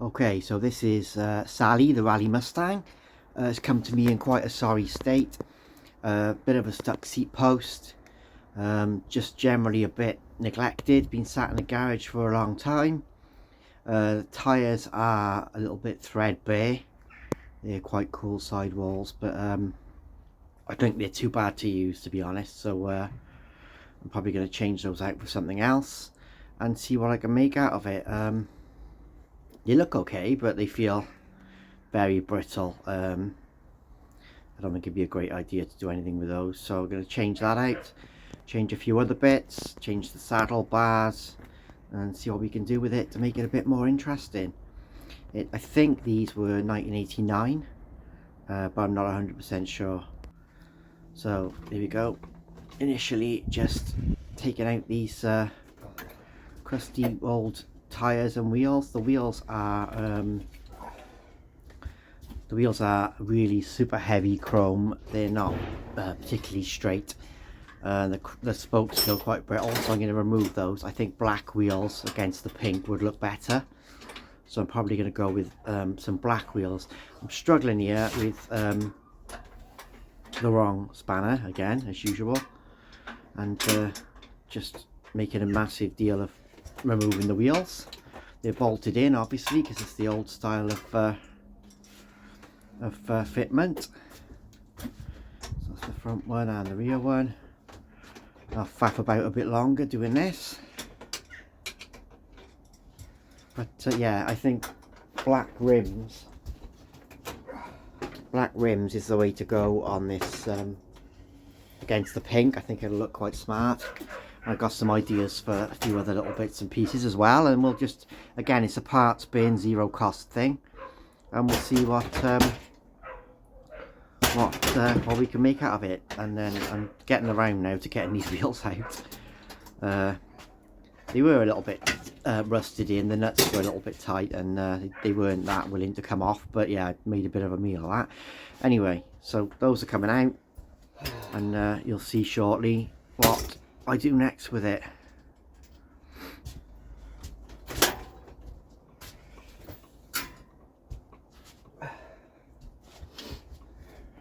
Okay, so this is Sally, the Raleigh Mustang. It's come to me in quite a sorry state. Bit of a stuck seat post, just generally a bit neglected, been sat in the garage for a long time. The tyres are a little bit threadbare. They're quite cool sidewalls, but I think they're too bad to use, to be honest, so I'm probably going to change those out for something else and see what I can make out of it. They look okay, but they feel very brittle. I don't think it'd be a great idea to do anything with those, so I'm going to change that out, change a few other bits, change the saddle bars, and see what we can do with it to make it a bit more interesting. I think these were 1989, but I'm not 100% sure. So here we go. Initially just taking out these crusty old tires and wheels. The wheels are really super heavy chrome. They're not particularly straight. The spokes feel quite brittle, so I'm going to remove those. I think black wheels against the pink would look better, so I'm probably going to go with some black wheels. I'm struggling here with the wrong spanner again, as usual, and just making a massive deal of removing the wheels. They're bolted in, obviously, because it's the old style of fitment. So that's the front one and the rear one. I'll faff about a bit longer doing this, but yeah, I think black rims is the way to go on this against the pink. I think it'll look quite smart. I've got some ideas for a few other little bits and pieces as well, and we'll just, again, it's a parts bin, zero cost thing, and we'll see what we can make out of it. And then I'm getting around now to getting these wheels out. They were a little bit rusted in, the nuts were a little bit tight, and they weren't that willing to come off, but yeah, I made a bit of a meal of that. Anyway, so those are coming out, and you'll see shortly what I do next with it.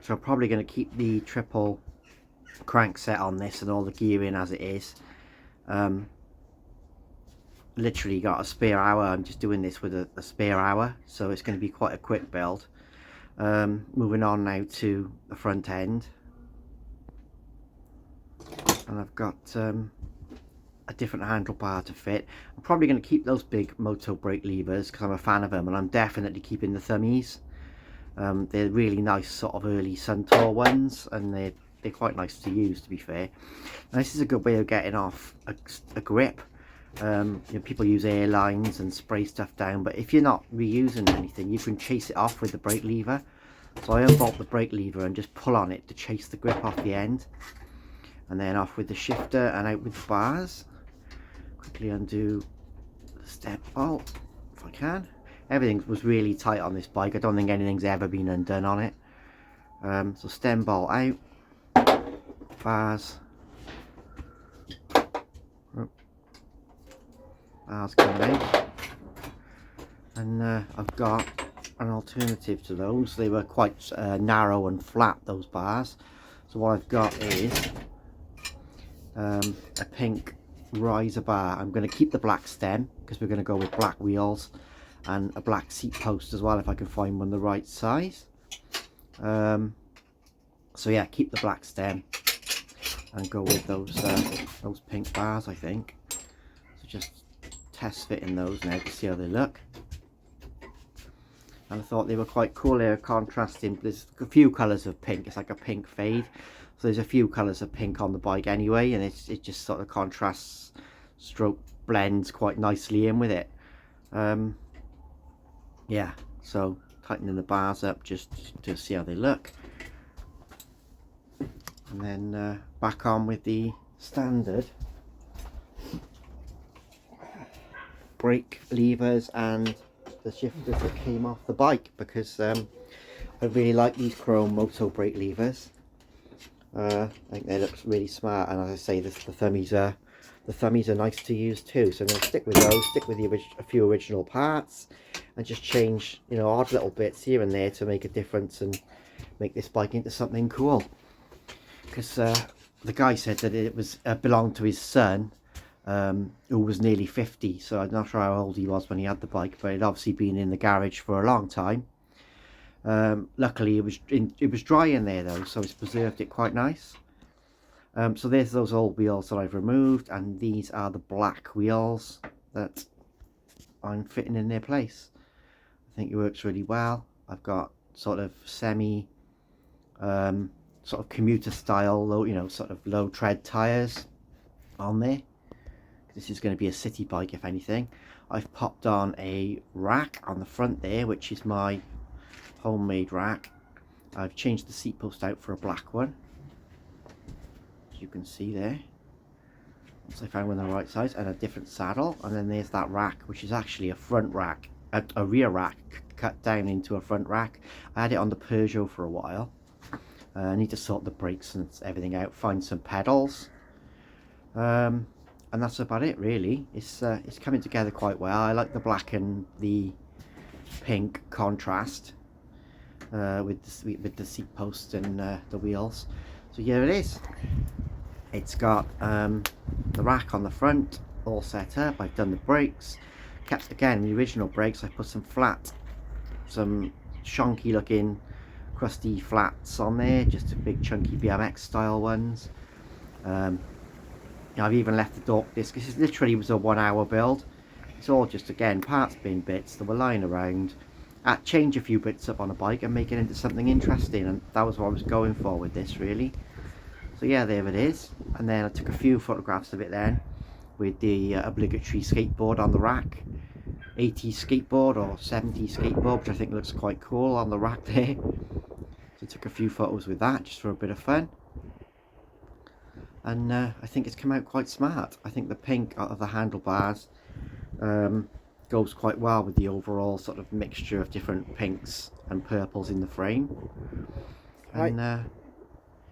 So I'm probably going to keep the triple crankset on this and all the gearing as it is. Literally got a spare hour. I'm just doing this with a spare hour, so it's going to be quite a quick build. Moving on now to the front end, and I've got a different handlebar to fit. I'm probably going to keep those big moto brake levers because I'm a fan of them, and I'm definitely keeping the thummies. They're really nice sort of early Suntour ones, and they're quite nice to use, to be fair. And this is a good way of getting off a grip. You know, people use airlines and spray stuff down, but if you're not reusing anything, you can chase it off with the brake lever. So I unbolt the brake lever and just pull on it to chase the grip off the end, and then off with the shifter and out with the bars. Quickly undo the step bolt if I can. Everything was really tight on this bike. I don't think anything's ever been undone on it. So stem bolt out, bars coming out, and I've got an alternative to those. They were quite narrow and flat, those bars, so what I've got is a pink riser bar. I'm going to keep the black stem because we're going to go with black wheels, and a black seat post as well if I can find one the right size. So yeah, keep the black stem and go with those pink bars, I think. So just test fitting those now to see how they look. And I thought they were quite cool. They're contrasting. There's a few colours of pink. It's like a pink fade. So there's a few colours of pink on the bike anyway, and it just sort of contrasts, stroke blends quite nicely in with it. Yeah, so tightening the bars up just to see how they look, and then back on with the standard brake levers and the shifters that came off the bike, because I really like these chrome moto brake levers. I think they look really smart, and as I say, the thummies are nice to use too. So I'm going to stick with those, stick with a few original parts, and just change, you know, odd little bits here and there to make a difference and make this bike into something cool. Because the guy said that it was belonged to his son, who was nearly 50, so I'm not sure how old he was when he had the bike, but it had obviously been in the garage for a long time. Luckily it was dry in there though, so it's preserved it quite nice. So there's those old wheels that I've removed, and these are the black wheels that I'm fitting in their place. I think it works really well. I've got sort of semi sort of commuter style, low, you know, sort of low tread tires on there. This is going to be a city bike if anything. I've popped on a rack on the front there, which is my homemade rack. I've changed the seat post out for a black one, as you can see there. Once I found one the right size, and a different saddle. And then there's that rack, which is actually a front rack, a rear rack cut down into a front rack. I had it on the Peugeot for a while. I need to sort the brakes and everything out, find some pedals, and that's about it really. It's coming together quite well. I like the black and the pink contrast with the seat post and the wheels. So here it is. It's got the rack on the front all set up. I've done the brakes, kept again the original brakes. I put some shonky looking crusty flats on there, just a big chunky BMX style ones. I've even left the dork disc. This literally was a 1 hour build. It's all just, again, parts bin bits that were lying around. Change a few bits up on a bike and make it into something interesting, and that was what I was going for with this really. So yeah, there it is. And then I took a few photographs of it then with the obligatory skateboard on the rack. 80s skateboard or 70s skateboard, which I think looks quite cool on the rack there. So I took a few photos with that just for a bit of fun. And I think it's come out quite smart. I think the pink out of the handlebars goes quite well with the overall sort of mixture of different pinks and purples in the frame. And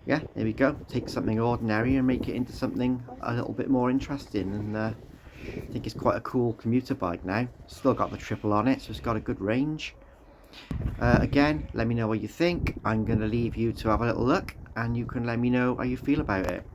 yeah, there we go. Take something ordinary and make it into something a little bit more interesting. And I think it's quite a cool commuter bike now. Still got the triple on it, so it's got a good range. Again, let me know what you think. I'm going to leave you to have a little look, and you can let me know how you feel about it.